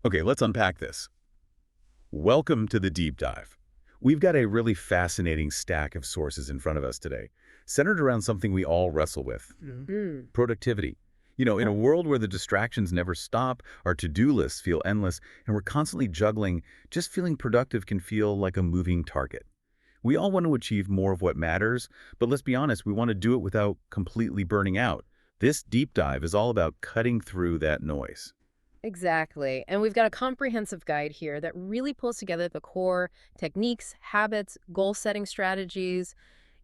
Okay, let's unpack this. Welcome to the deep dive. We've got a really fascinating stack of sources in front of us today, centered around something we all wrestle with, productivity. In a world where the distractions never stop, our to-do lists feel endless, and we're constantly juggling, just feeling productive can feel like a moving target. We all want to achieve more of what matters, but let's be honest, we want to do it without completely burning out. This deep dive is all about cutting through that noise. Exactly. And we've got a comprehensive guide here that really pulls together the core techniques, habits, goal-setting strategies,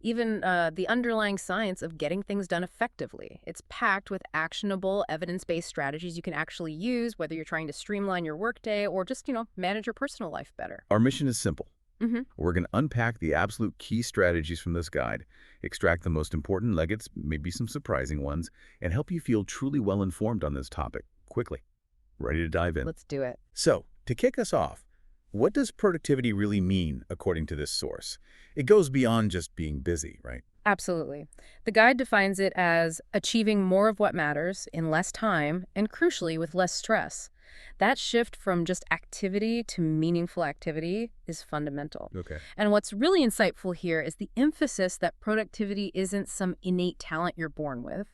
even the underlying science of getting things done effectively. It's packed with actionable, evidence-based strategies you can actually use, whether you're trying to streamline your workday or just, manage your personal life better. Our mission is simple. hmm We're going to unpack the absolute key strategies from this guide, extract the most important nuggets, maybe some surprising ones, and help you feel truly well-informed on this topic quickly. Ready to dive in? Let's do it. So, to kick us off, what does productivity really mean according to this source? It goes beyond just being busy, right? Absolutely. The guide defines it as achieving more of what matters in less time and, crucially, with less stress. That shift from just activity to meaningful activity is fundamental. Okay. And what's really insightful here is the emphasis that productivity isn't some innate talent you're born with.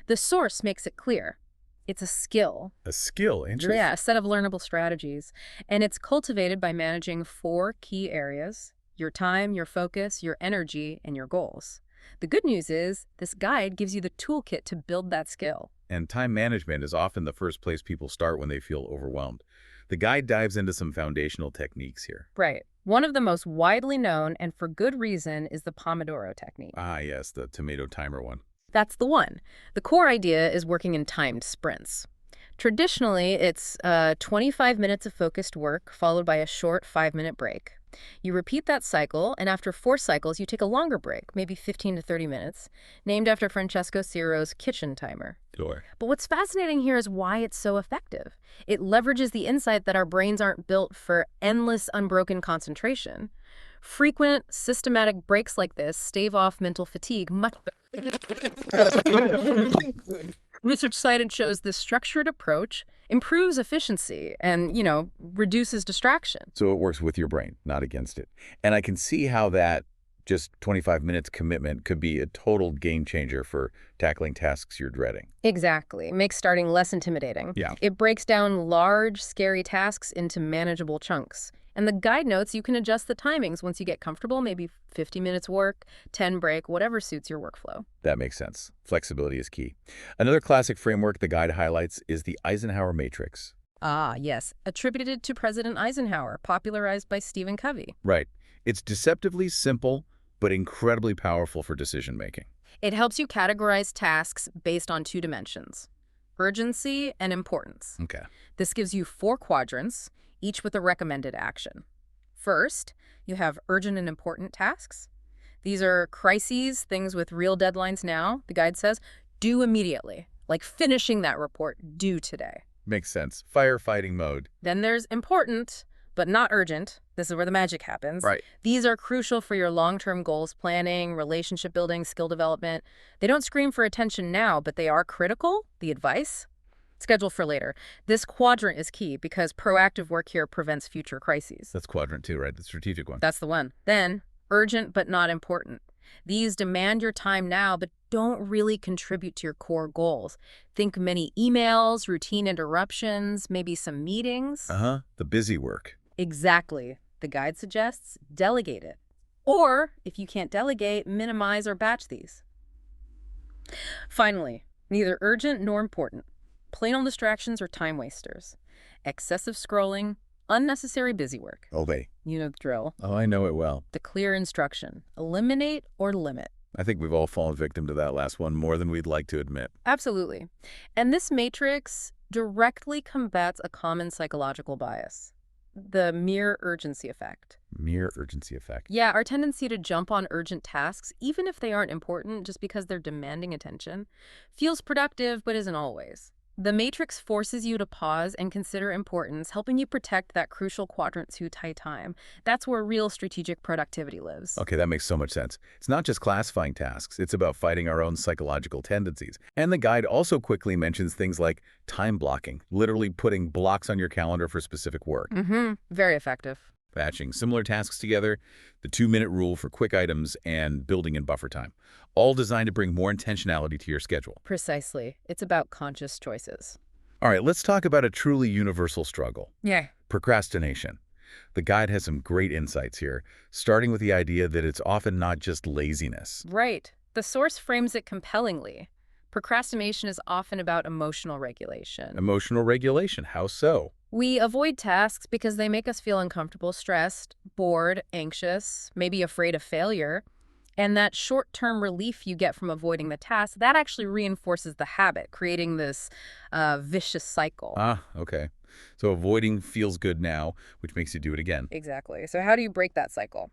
The source makes it clear. It's a skill. A skill, interesting. Yeah, a set of learnable strategies. And it's cultivated by managing 4 key areas: your time, your focus, your energy, and your goals. The good news is this guide gives you the toolkit to build that skill. And time management is often the first place people start when they feel overwhelmed. The guide dives into some foundational techniques here. Right. One of the most widely known, and for good reason, is the Pomodoro technique. Ah, yes, the tomato timer one. That's the one. The core idea is working in timed sprints. Traditionally, it's 25 minutes of focused work followed by a short 5-minute break. You repeat that cycle, and after 4 cycles, you take a longer break, maybe 15 to 30 minutes, named after Francesco Ciro's kitchen timer. Sure. But what's fascinating here is why it's so effective. It leverages the insight that our brains aren't built for endless, unbroken concentration. Frequent, systematic breaks like this stave off mental fatigue much better. Research cited shows this structured approach improves efficiency and, reduces distraction. So it works with your brain, not against it. And I can see how that just 25 minutes commitment could be a total game changer for tackling tasks you're dreading. Exactly. Makes starting less intimidating. Yeah. It breaks down large, scary tasks into manageable chunks. And the guide notes you can adjust the timings once you get comfortable, maybe 50 minutes work, 10 break, whatever suits your workflow. That makes sense. Flexibility is key. Another classic framework the guide highlights is the Eisenhower Matrix. Ah, yes. Attributed to President Eisenhower, popularized by Stephen Covey. Right. It's deceptively simple, but incredibly powerful for decision-making. It helps you categorize tasks based on 2 dimensions: urgency and importance. Okay. This gives you 4 quadrants, each with a recommended action. First, you have urgent and important tasks. These are crises, things with real deadlines now, the guide says, do immediately, like finishing that report due today. Makes sense. Firefighting mode. Then there's important, but not urgent. This is where the magic happens. Right. These are crucial for your long-term goals planning, relationship building, skill development. They don't scream for attention now, but they are critical. The advice? Schedule for later. This quadrant is key because proactive work here prevents future crises. That's quadrant 2, right? The strategic one. That's the one. Then, urgent but not important. These demand your time now, but don't really contribute to your core goals. Think many emails, routine interruptions, maybe some meetings. The busy work. Exactly. The guide suggests delegate it. Or, if you can't delegate, minimize or batch these. Finally, neither urgent nor important. Plain old distractions or time wasters. Excessive scrolling, unnecessary busy work. Obey. You know the drill. Oh, I know it well. The clear instruction. Eliminate or limit. I think we've all fallen victim to that last one more than we'd like to admit. Absolutely. And this matrix directly combats a common psychological bias: the mere urgency effect. Mere urgency effect. Yeah, our tendency to jump on urgent tasks, even if they aren't important, just because they're demanding attention, feels productive but isn't always. The matrix forces you to pause and consider importance, helping you protect that crucial quadrant 2 time. That's where real strategic productivity lives. Okay, that makes so much sense. It's not just classifying tasks, it's about fighting our own psychological tendencies. And the guide also quickly mentions things like time blocking, literally putting blocks on your calendar for specific work. Very effective. Batching similar tasks together, the 2-minute rule for quick items, and building in buffer time, all designed to bring more intentionality to your schedule. Precisely. It's about conscious choices. All right, let's talk about a truly universal struggle. Yeah. Procrastination. The guide has some great insights here, starting with the idea that it's often not just laziness. Right. The source frames it compellingly. Procrastination is often about emotional regulation. Emotional regulation, how so? We avoid tasks because they make us feel uncomfortable, stressed, bored, anxious, maybe afraid of failure. And that short-term relief you get from avoiding the task, that actually reinforces the habit, creating this vicious cycle. Okay. So avoiding feels good now, which makes you do it again. Exactly. So how do you break that cycle?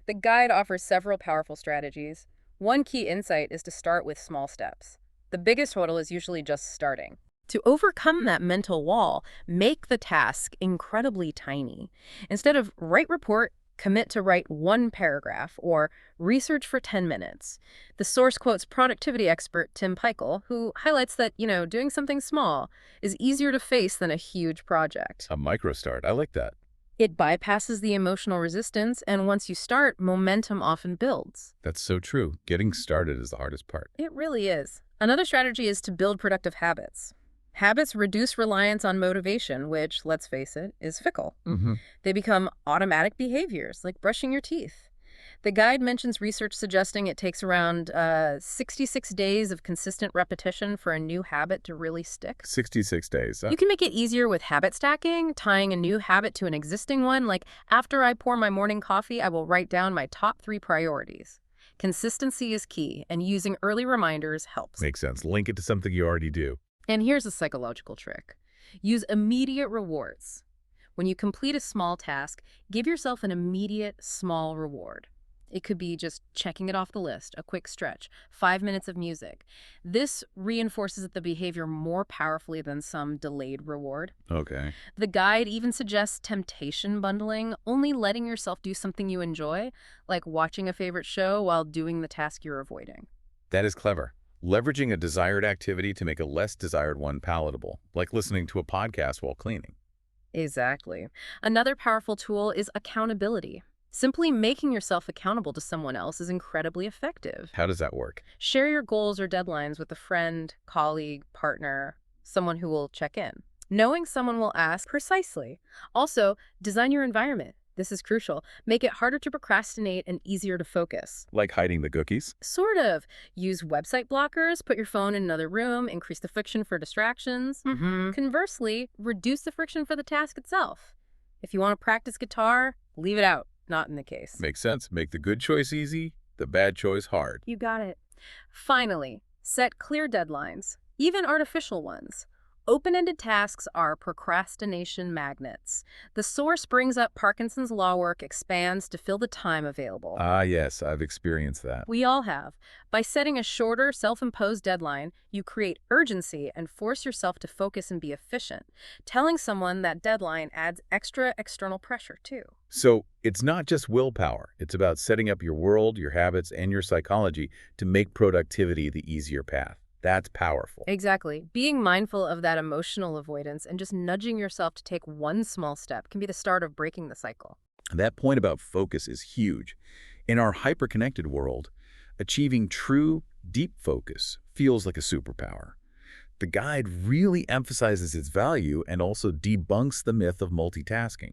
The guide offers several powerful strategies. One key insight is to start with small steps. The biggest hurdle is usually just starting. To overcome that mental wall, make the task incredibly tiny. Instead of write report, commit to write 1 paragraph or research for 10 minutes. The source quotes productivity expert Tim Peichel, who highlights that, doing something small is easier to face than a huge project. A micro start, I like that. It bypasses the emotional resistance, and once you start, momentum often builds. That's so true. Getting started is the hardest part. It really is. Another strategy is to build productive habits. Habits reduce reliance on motivation, which, let's face it, is fickle. They become automatic behaviors, like brushing your teeth. The guide mentions research suggesting it takes around 66 days of consistent repetition for a new habit to really stick. 66 days. You can make it easier with habit stacking, tying a new habit to an existing one, like after I pour my morning coffee, I will write down my top 3 priorities. Consistency is key, and using early reminders helps. Makes sense. Link it to something you already do. And here's a psychological trick. Use immediate rewards. When you complete a small task, give yourself an immediate small reward. It could be just checking it off the list, a quick stretch, 5 minutes of music. This reinforces the behavior more powerfully than some delayed reward. Okay. The guide even suggests temptation bundling, only letting yourself do something you enjoy, like watching a favorite show while doing the task you're avoiding. That is clever. Leveraging a desired activity to make a less desired one palatable, like listening to a podcast while cleaning. Exactly. Another powerful tool is accountability. Simply making yourself accountable to someone else is incredibly effective. How does that work? Share your goals or deadlines with a friend, colleague, partner, someone who will check in. Knowing someone will ask precisely. Also, design your environment. This is crucial. Make it harder to procrastinate and easier to focus. Like hiding the cookies? Sort of. Use website blockers, put your phone in another room, increase the friction for distractions. Conversely, reduce the friction for the task itself. If you want to practice guitar, leave it out. Not in the case. Makes sense. Make the good choice easy, the bad choice hard. You got it. Finally, set clear deadlines, even artificial ones. Open-ended tasks are procrastination magnets. The source brings up Parkinson's law work expands to fill the time available. Yes, I've experienced that. We all have. By setting a shorter, self-imposed deadline, you create urgency and force yourself to focus and be efficient. Telling someone that deadline adds extra external pressure, too. So it's not just willpower. It's about setting up your world, your habits, and your psychology to make productivity the easier path. That's powerful. Exactly. Being mindful of that emotional avoidance and just nudging yourself to take one small step can be the start of breaking the cycle. That point about focus is huge. In our hyper-connected world, achieving true, deep focus feels like a superpower. The guide really emphasizes its value and also debunks the myth of multitasking.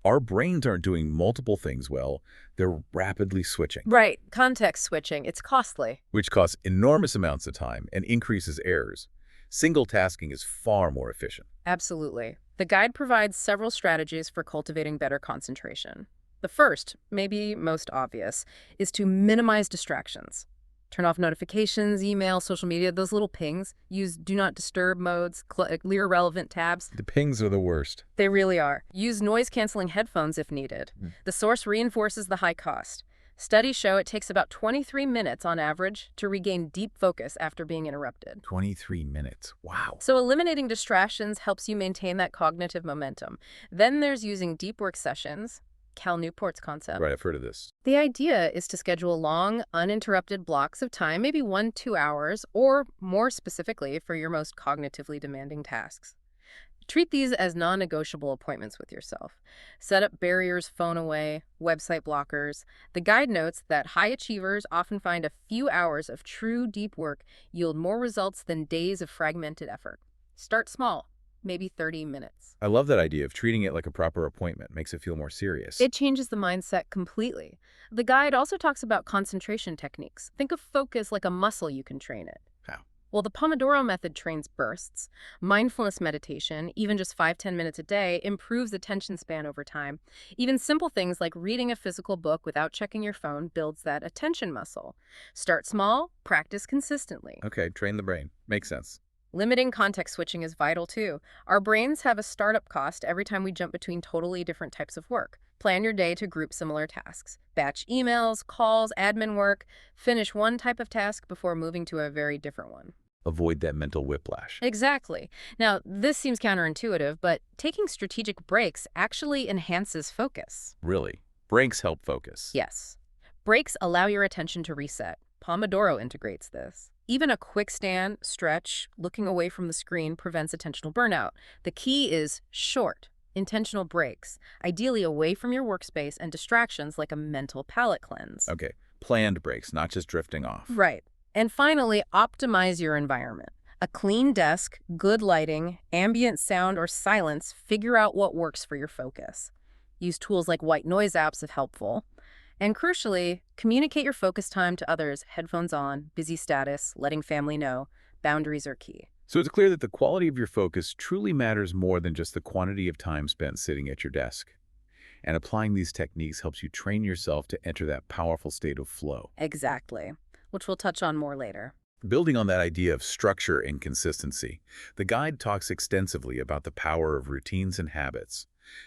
Our brains aren't doing multiple things well, they're rapidly switching. Right. Context switching. It's costly. Which costs enormous amounts of time and increases errors. Single tasking is far more efficient. Absolutely. The guide provides several strategies for cultivating better concentration. The first, maybe most obvious, is to minimize distractions. Turn off notifications, email, social media, those little pings. Use do not disturb modes, clear relevant tabs. The pings are the worst. They really are. Use noise-canceling headphones if needed. The source reinforces the high cost. Studies show it takes about 23 minutes on average to regain deep focus after being interrupted. 23 minutes. Wow. So eliminating distractions helps you maintain that cognitive momentum. Then there's using deep work sessions, Cal Newport's concept. Right, I've heard of this. The idea is to schedule long, uninterrupted blocks of time, maybe 1-2 hours, or more specifically for your most cognitively demanding tasks. Treat these as non-negotiable appointments with yourself. Set up barriers, phone away, website blockers. The guide notes that high achievers often find a few hours of true deep work yield more results than days of fragmented effort. Start small, maybe 30 minutes. I love that idea of treating it like a proper appointment. Makes it feel more serious. It changes the mindset completely. The guide also talks about concentration techniques. Think of focus like a muscle you can train it. How? Well, the Pomodoro method trains bursts. Mindfulness meditation, even just 5-10 minutes a day, improves attention span over time. Even simple things like reading a physical book without checking your phone builds that attention muscle. Start small, practice consistently. Okay, train the brain. Makes sense. Limiting context switching is vital too. Our brains have a startup cost every time we jump between totally different types of work. Plan your day to group similar tasks. Batch emails, calls, admin work. Finish one type of task before moving to a very different one. Avoid that mental whiplash. Exactly. Now, this seems counterintuitive, but taking strategic breaks actually enhances focus. Really? Breaks help focus. Yes. Breaks allow your attention to reset. Pomodoro integrates this. Even a quick stand, stretch, looking away from the screen prevents attentional burnout. The key is short, intentional breaks, ideally away from your workspace and distractions like a mental palate cleanse. Okay, planned breaks, not just drifting off. Right. And finally, optimize your environment. A clean desk, good lighting, ambient sound, or silence, figure out what works for your focus. Use tools like white noise apps if helpful. And crucially, communicate your focus time to others, headphones on, busy status, letting family know. Boundaries are key. So it's clear that the quality of your focus truly matters more than just the quantity of time spent sitting at your desk. And applying these techniques helps you train yourself to enter that powerful state of flow. Exactly, which we'll touch on more later. Building on that idea of structure and consistency, the guide talks extensively about the power of routines and habits.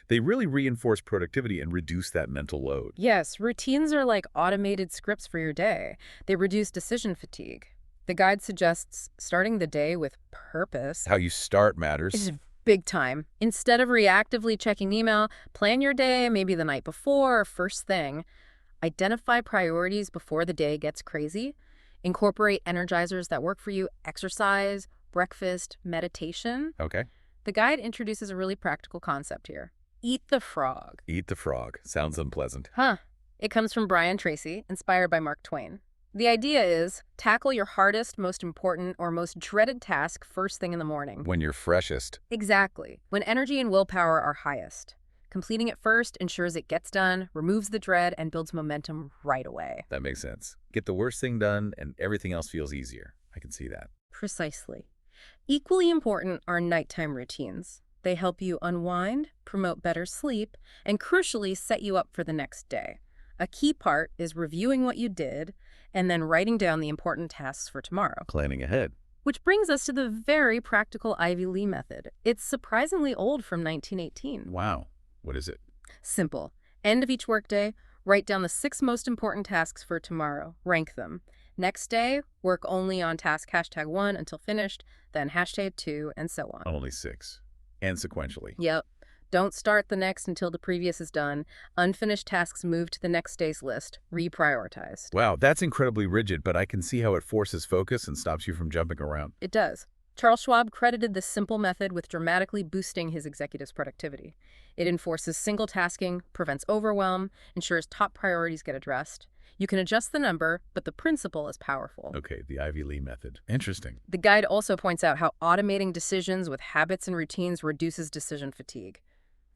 They really reinforce productivity and reduce that mental load. Yes, routines are like automated scripts for your day. They reduce decision fatigue. The guide suggests starting the day with purpose. How you start matters. Is big time. Instead of reactively checking email, plan your day maybe the night before or first thing. Identify priorities before the day gets crazy. Incorporate energizers that work for you, exercise, breakfast, meditation. Okay. The guide introduces a really practical concept here. Eat the frog. Eat the frog. Sounds unpleasant. Huh. It comes from Brian Tracy, inspired by Mark Twain. The idea is tackle your hardest, most important, or most dreaded task first thing in the morning. When you're freshest. Exactly. When energy and willpower are highest. Completing it first ensures it gets done, removes the dread, and builds momentum right away. That makes sense. Get the worst thing done and everything else feels easier. I can see that. Precisely. Equally important are nighttime routines. They help you unwind, promote better sleep, and crucially set you up for the next day. A key part is reviewing what you did and then writing down the important tasks for tomorrow. Planning ahead. Which brings us to the very practical Ivy Lee method. It's surprisingly old, from 1918. Wow. What is it? Simple. End of each workday, write down the 6 most important tasks for tomorrow. Rank them. Next day, work only on task #1 until finished, then #2, and so on. Only 6. And sequentially. Yep. Don't start the next until the previous is done. Unfinished tasks move to the next day's list. Reprioritized. Wow, that's incredibly rigid, but I can see how it forces focus and stops you from jumping around. It does. Charles Schwab credited this simple method with dramatically boosting his executives' productivity. It enforces single tasking, prevents overwhelm, ensures top priorities get addressed. You can adjust the number, but the principle is powerful. Okay, the Ivy Lee method. Interesting. The guide also points out how automating decisions with habits and routines reduces decision fatigue.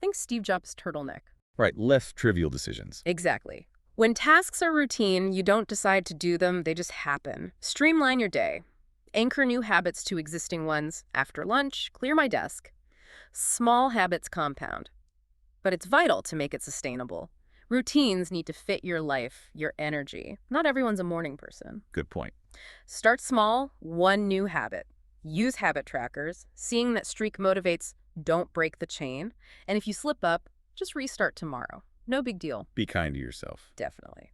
Think Steve Jobs' turtleneck. Right, less trivial decisions. Exactly. When tasks are routine, you don't decide to do them, they just happen. Streamline your day. Anchor new habits to existing ones. After lunch, clear my desk. Small habits compound. But it's vital to make it sustainable. Routines need to fit your life, your energy. Not everyone's a morning person. Good point. Start small, one new habit. Use habit trackers. Seeing that streak motivates, don't break the chain. And if you slip up, just restart tomorrow. No big deal. Be kind to yourself. Definitely.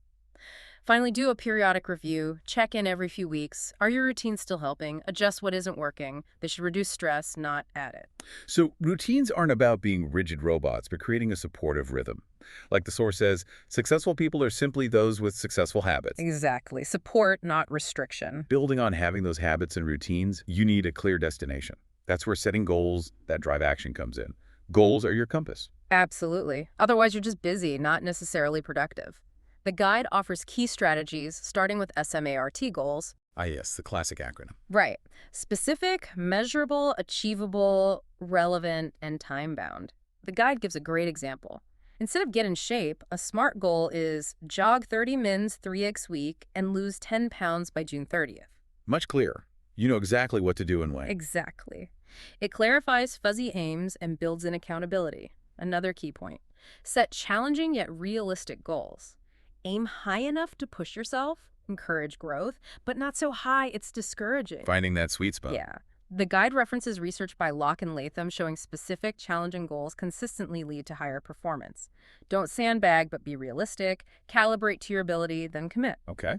Finally, do a periodic review. Check in every few weeks. Are your routines still helping? Adjust what isn't working. They should reduce stress, not add it. So routines aren't about being rigid robots, but creating a supportive rhythm. Like the source says, successful people are simply those with successful habits. Exactly. Support, not restriction. Building on having those habits and routines, you need a clear destination. That's where setting goals that drive action comes in. Goals are your compass. Absolutely. Otherwise, you're just busy, not necessarily productive. The guide offers key strategies, starting with SMART goals. Ah, yes, the classic acronym. Right. Specific, measurable, achievable, relevant, and time-bound. The guide gives a great example. Instead of get in shape, a SMART goal is jog 30 mins 3x week and lose 10 pounds by June 30th. Much clearer. You know exactly what to do and when. Exactly. It clarifies fuzzy aims and builds in accountability. Another key point. Set challenging yet realistic goals. Aim high enough to push yourself, encourage growth, but not so high it's discouraging. Finding that sweet spot. Yeah. The guide references research by Locke and Latham showing specific, challenging goals consistently lead to higher performance. Don't sandbag, but be realistic. Calibrate to your ability, then commit. Okay.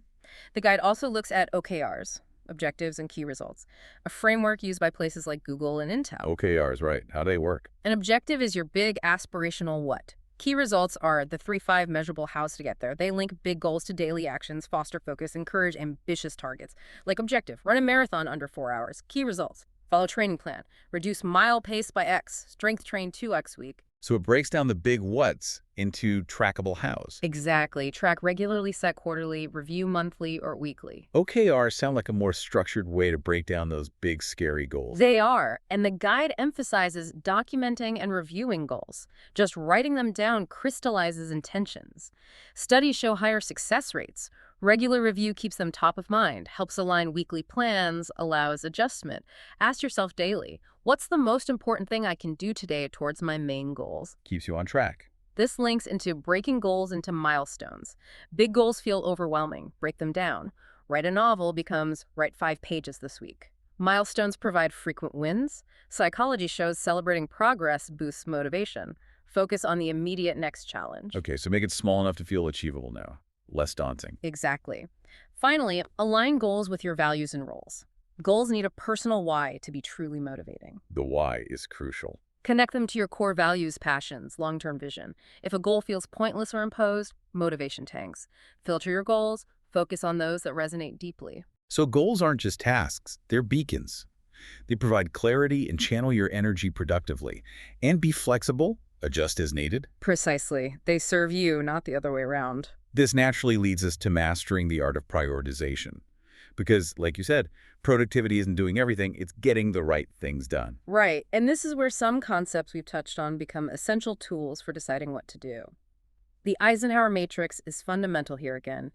The guide also looks at OKRs, objectives and key results, a framework used by places like Google and Intel. OKRs, right. How do they work? An objective is your big aspirational what. Key results are the 3-5 measurable hows to get there. They link big goals to daily actions, foster focus, encourage ambitious targets. Like objective, run a marathon under 4 hours. Key results, follow training plan, reduce mile pace by X, strength train 2X week. So it breaks down the big whats into trackable hows. Exactly. Track regularly, set quarterly, review monthly or weekly. OKRs sound like a more structured way to break down those big, scary goals. They are, and the guide emphasizes documenting and reviewing goals. Just writing them down crystallizes intentions. Studies show higher success rates. Regular review keeps them top of mind, helps align weekly plans, allows adjustment. Ask yourself daily, what's the most important thing I can do today towards my main goals? Keeps you on track. This links into breaking goals into milestones. Big goals feel overwhelming. Break them down. Write a novel becomes write 5 pages this week. Milestones provide frequent wins. Psychology shows celebrating progress boosts motivation. Focus on the immediate next challenge. Okay, so make it small enough to feel achievable now. Less daunting. Exactly. Finally, align goals with your values and roles. Goals need a personal why to be truly motivating. The why is crucial. Connect them to your core values, passions, long-term vision. If a goal feels pointless or imposed, motivation tanks. Filter your goals, focus on those that resonate deeply. So goals aren't just tasks, they're beacons. They provide clarity and channel your energy productively. And be flexible, adjust as needed. Precisely. They serve you, not the other way around. This naturally leads us to mastering the art of prioritization. Because, like you said, productivity isn't doing everything, it's getting the right things done. Right, and this is where some concepts we've touched on become essential tools for deciding what to do. The Eisenhower Matrix is fundamental here again.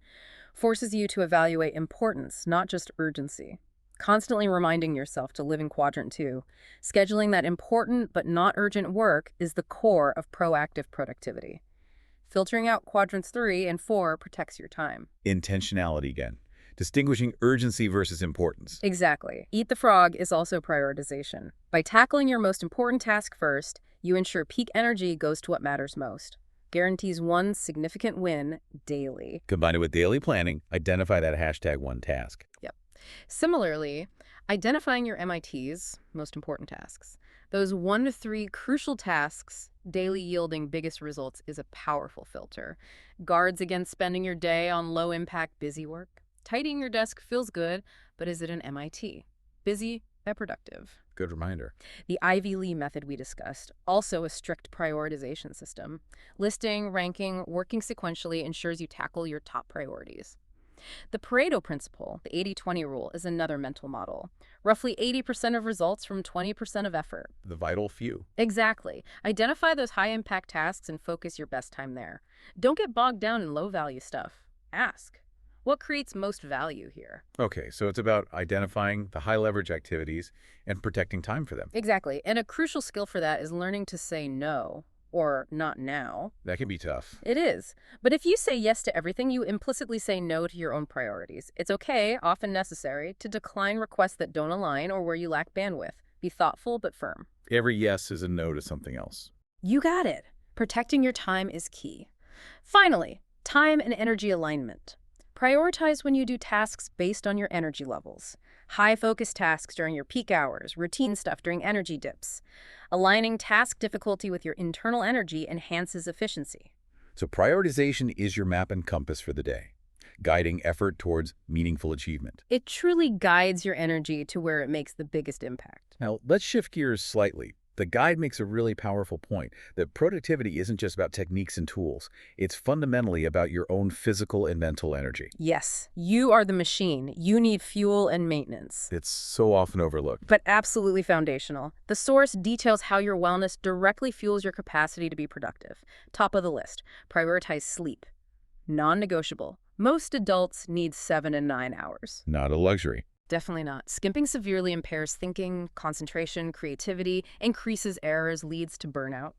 Forces you to evaluate importance, not just urgency. Constantly reminding yourself to live in quadrant 2. Scheduling that important but not urgent work is the core of proactive productivity. Filtering out quadrants 3 and 4 protects your time. Intentionality again. Distinguishing urgency versus importance. Exactly. Eat the frog is also prioritization. By tackling your most important task first, you ensure peak energy goes to what matters most. Guarantees one significant win daily. Combine it with daily planning, identify that #1 task. Yep. Similarly, identifying your MITs, most important tasks, those 1 to 3 crucial tasks daily yielding biggest results is a powerful filter. Guards against spending your day on low-impact busy work. Tidying your desk feels good, but is it an MIT? Busy but productive. Good reminder. The Ivy Lee method we discussed, also a strict prioritization system. Listing, ranking, working sequentially ensures you tackle your top priorities. The Pareto principle, the 80-20 rule, is another mental model. Roughly 80% of results from 20% of effort. The vital few. Exactly. Identify those high-impact tasks and focus your best time there. Don't get bogged down in low-value stuff. Ask, what creates most value here? Okay, so it's about identifying the high-leverage activities and protecting time for them. Exactly. And a crucial skill for that is learning to say no, or not now. That can be tough. It is. But if you say yes to everything, you implicitly say no to your own priorities. It's okay, often necessary, to decline requests that don't align or where you lack bandwidth. Be thoughtful but firm. Every yes is a no to something else. You got it. Protecting your time is key. Finally, time and energy alignment. Prioritize when you do tasks based on your energy levels. High-focus tasks during your peak hours, routine stuff during energy dips. Aligning task difficulty with your internal energy enhances efficiency. So prioritization is your map and compass for the day, guiding effort towards meaningful achievement. It truly guides your energy to where it makes the biggest impact. Now, let's shift gears slightly. The guide makes a really powerful point that productivity isn't just about techniques and tools. It's fundamentally about your own physical and mental energy. Yes, you are the machine. You need fuel and maintenance. It's so often overlooked. But absolutely foundational. The source details how your wellness directly fuels your capacity to be productive. Top of the list, prioritize sleep. Non-negotiable. Most adults need 7 and 9 hours. Not a luxury. Definitely not. Skimping severely impairs thinking, concentration, creativity, increases errors, leads to burnout.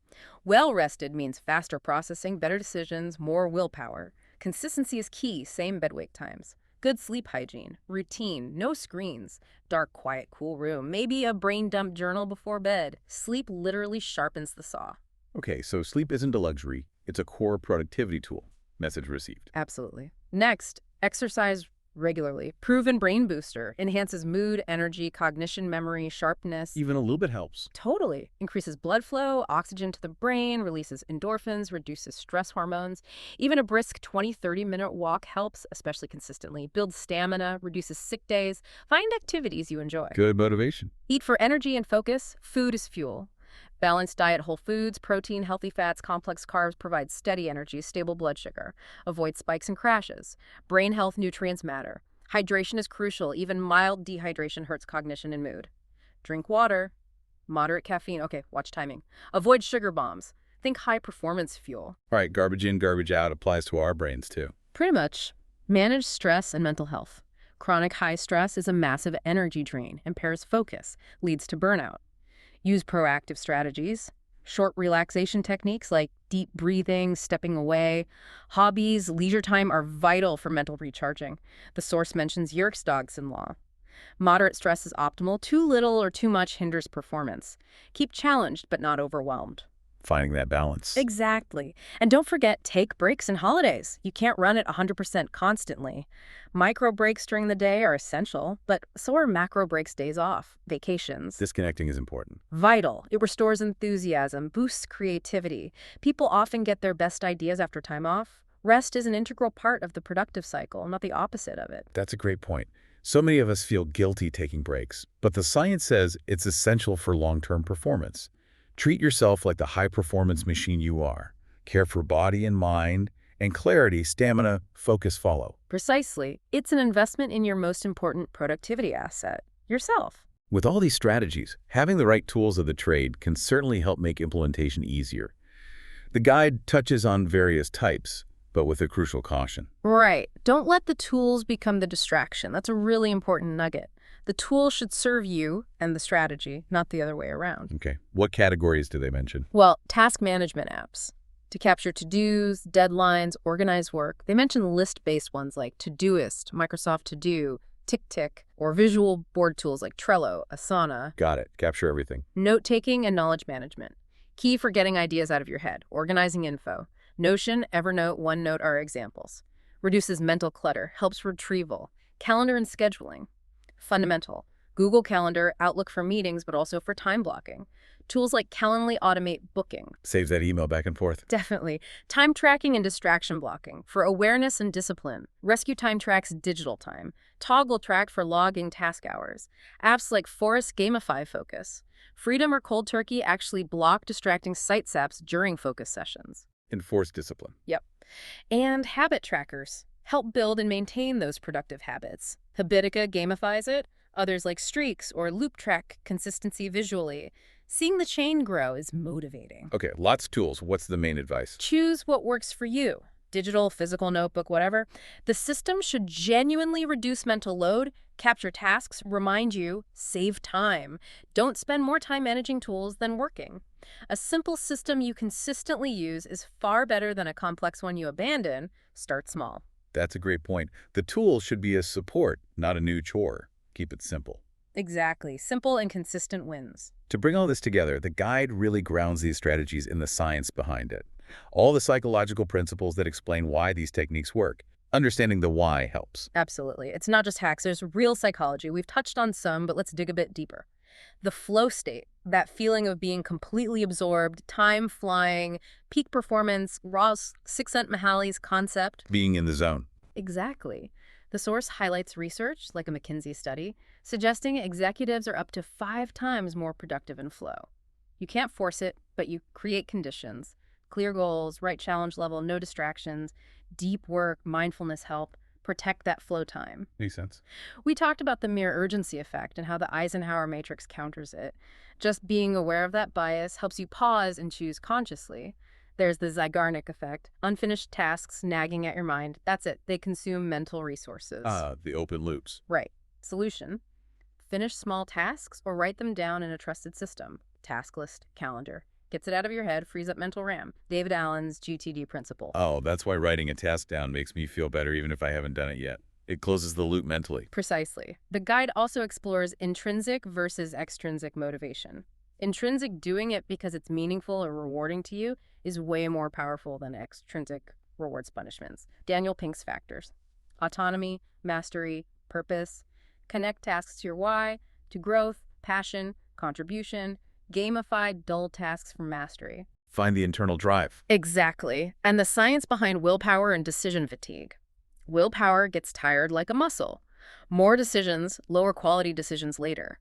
Well-rested means faster processing, better decisions, more willpower. Consistency is key, same bed-wake times. Good sleep hygiene, routine, no screens, dark, quiet, cool room, maybe a brain dump journal before bed. Sleep literally sharpens the saw. Okay, so sleep isn't a luxury. It's a core productivity tool. Message received. Absolutely. Next, exercise regularly. Proven brain booster. Enhances mood, energy, cognition, memory, sharpness. Even a little bit helps. Totally. Increases blood flow, oxygen to the brain, releases endorphins, reduces stress hormones. Even a brisk 20-30-minute walk helps, especially consistently. Builds stamina, reduces sick days. Find activities you enjoy. Good motivation. Eat for energy and focus. Food is fuel. Balanced diet, whole foods, protein, healthy fats, complex carbs provide steady energy, stable blood sugar. Avoid spikes and crashes. Brain health nutrients matter. Hydration is crucial. Even mild dehydration hurts cognition and mood. Drink water. Moderate caffeine. Okay, watch timing. Avoid sugar bombs. Think high-performance fuel. All right, garbage in, garbage out applies to our brains too. Pretty much. Manage stress and mental health. Chronic high stress is a massive energy drain, impairs focus, leads to burnout. Use proactive strategies, short relaxation techniques like deep breathing, stepping away. Hobbies, leisure time are vital for mental recharging. The source mentions Yerkes Dodson law. Moderate stress is optimal. Too little or too much hinders performance. Keep challenged but not overwhelmed. Finding that balance. Exactly. And don't forget, take breaks and holidays. You can't run it 100% constantly. Micro breaks during the day are essential, but so are macro breaks days off, vacations. Disconnecting is important. Vital. It restores enthusiasm, boosts creativity. People often get their best ideas after time off. Rest is an integral part of the productive cycle, not the opposite of it. That's a great point. So many of us feel guilty taking breaks, but the science says it's essential for long-term performance. Treat yourself like the high-performance machine you are. Care for body and mind, and clarity, stamina, focus follow. Precisely. It's an investment in your most important productivity asset, yourself. With all these strategies, having the right tools of the trade can certainly help make implementation easier. The guide touches on various types, but with a crucial caution. Right. Don't let the tools become the distraction. That's a really important nugget. The tool should serve you and the strategy, not the other way around. Okay. What categories do they mention? Well, task management apps. To capture to-dos, deadlines, organize work. They mention list-based ones like Todoist, Microsoft To Do, TickTick, or visual board tools like Trello, Asana. Got it. Capture everything. Note-taking and knowledge management. Key for getting ideas out of your head. Organizing info. Notion, Evernote, OneNote are examples. Reduces mental clutter. Helps retrieval. Calendar and scheduling. Fundamental. Google Calendar, Outlook for meetings, but also for time blocking. Tools like Calendly automate booking. Saves that email back and forth. Definitely. Time tracking and distraction blocking for awareness and discipline. Rescue Time tracks digital time. Toggle Track for logging task hours. Apps like Forest gamify focus. Freedom or Cold Turkey actually block distracting site apps during focus sessions. Enforce discipline. Yep. And habit trackers help build and maintain those productive habits. Habitica gamifies it. Others like Streaks or Loop track consistency visually. Seeing the chain grow is motivating. Okay, lots of tools. What's the main advice? Choose what works for you. Digital, physical, notebook, whatever. The system should genuinely reduce mental load, capture tasks, remind you, save time. Don't spend more time managing tools than working. A simple system you consistently use is far better than a complex one you abandon. Start small. That's a great point. The tool should be a support, not a new chore. Keep it simple. Exactly. Simple and consistent wins. To bring all this together, the guide really grounds these strategies in the science behind it. All the psychological principles that explain why these techniques work. Understanding the why helps. Absolutely. It's not just hacks. There's real psychology. We've touched on some, but let's dig a bit deeper. The flow state, that feeling of being completely absorbed, time flying, peak performance, Ross Csikszentmihalyi's concept. Being in the zone. Exactly. The source highlights research, like a McKinsey study, suggesting executives are up to 5 times more productive in flow. You can't force it, but you create conditions. Clear goals, right challenge level, no distractions, deep work, mindfulness help. Protect that flow time. Makes sense. We talked about the mere urgency effect and how the Eisenhower Matrix counters it. Just being aware of that bias helps you pause and choose consciously. There's the Zeigarnik effect. Unfinished tasks nagging at your mind. That's it. They consume mental resources. The open loops. Right. Solution. Finish small tasks or write them down in a trusted system. Task list, calendar. Gets it out of your head, frees up mental RAM. David Allen's GTD principle. Oh, that's why writing a task down makes me feel better even if I haven't done it yet. It closes the loop mentally. Precisely. The guide also explores intrinsic versus extrinsic motivation. Intrinsic, doing it because it's meaningful or rewarding to you, is way more powerful than extrinsic rewards punishments. Daniel Pink's factors. Autonomy, mastery, purpose. Connect tasks to your why, to growth, passion, contribution. Gamify dull tasks for mastery. Find the internal drive. Exactly. And the science behind willpower and decision fatigue. Willpower gets tired like a muscle. More decisions, lower quality decisions later.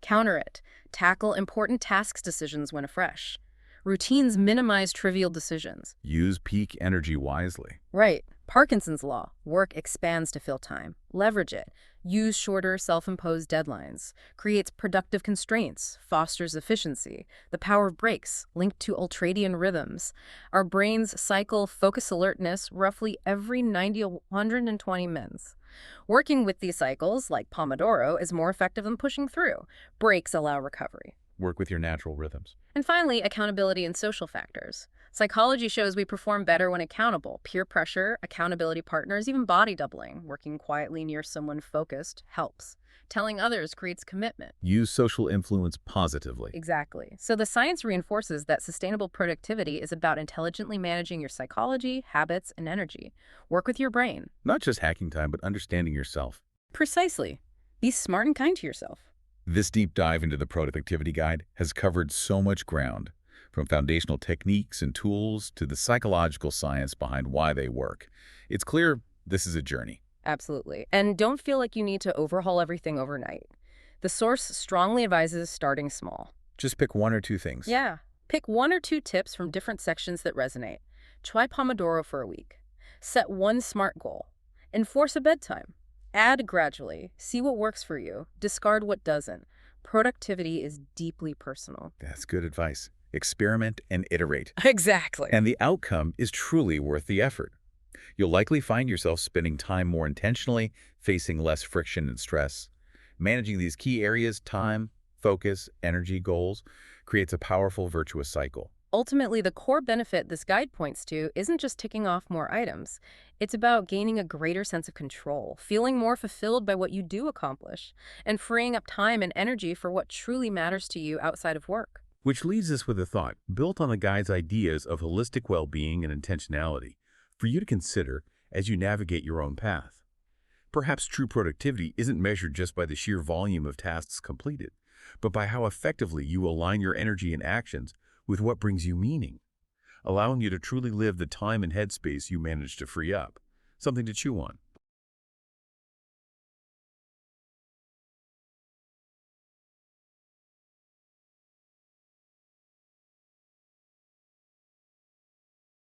Counter it. Tackle important tasks decisions when afresh. Routines minimize trivial decisions. Use peak energy wisely. Right. Parkinson's law. Work expands to fill time. Leverage it. Use shorter, self-imposed deadlines. Creates productive constraints. Fosters efficiency. The power of breaks, linked to ultradian rhythms. Our brains cycle focus alertness roughly every 90 to 120 minutes. Working with these cycles, like Pomodoro, is more effective than pushing through. Breaks allow recovery. Work with your natural rhythms. And finally, accountability and social factors. Psychology shows we perform better when accountable. Peer pressure, accountability partners, even body doubling. Working quietly near someone focused helps. Telling others creates commitment. Use social influence positively. Exactly. So the science reinforces that sustainable productivity is about intelligently managing your psychology, habits, and energy. Work with your brain. Not just hacking time, but understanding yourself. Precisely. Be smart and kind to yourself. This deep dive into the productivity guide has covered so much ground, from foundational techniques and tools to the psychological science behind why they work. It's clear this is a journey. Absolutely. And don't feel like you need to overhaul everything overnight. The source strongly advises starting small. Just pick 1 or 2 things. Yeah. Pick 1 or 2 tips from different sections that resonate. Try Pomodoro for a week. Set one SMART goal. Enforce a bedtime. Add gradually. See what works for you. Discard what doesn't. Productivity is deeply personal. That's good advice. Experiment and iterate. Exactly. And the outcome is truly worth the effort. You'll likely find yourself spending time more intentionally, facing less friction and stress. Managing these key areas, time, focus, energy, goals, creates a powerful virtuous cycle. Ultimately, the core benefit this guide points to isn't just ticking off more items. It's about gaining a greater sense of control, feeling more fulfilled by what you do accomplish, and freeing up time and energy for what truly matters to you outside of work. Which leaves us with a thought, built on the guide's ideas of holistic well-being and intentionality, for you to consider as you navigate your own path. Perhaps true productivity isn't measured just by the sheer volume of tasks completed, but by how effectively you align your energy and actions with what brings you meaning, allowing you to truly live the time and headspace you manage to free up. Something to chew on.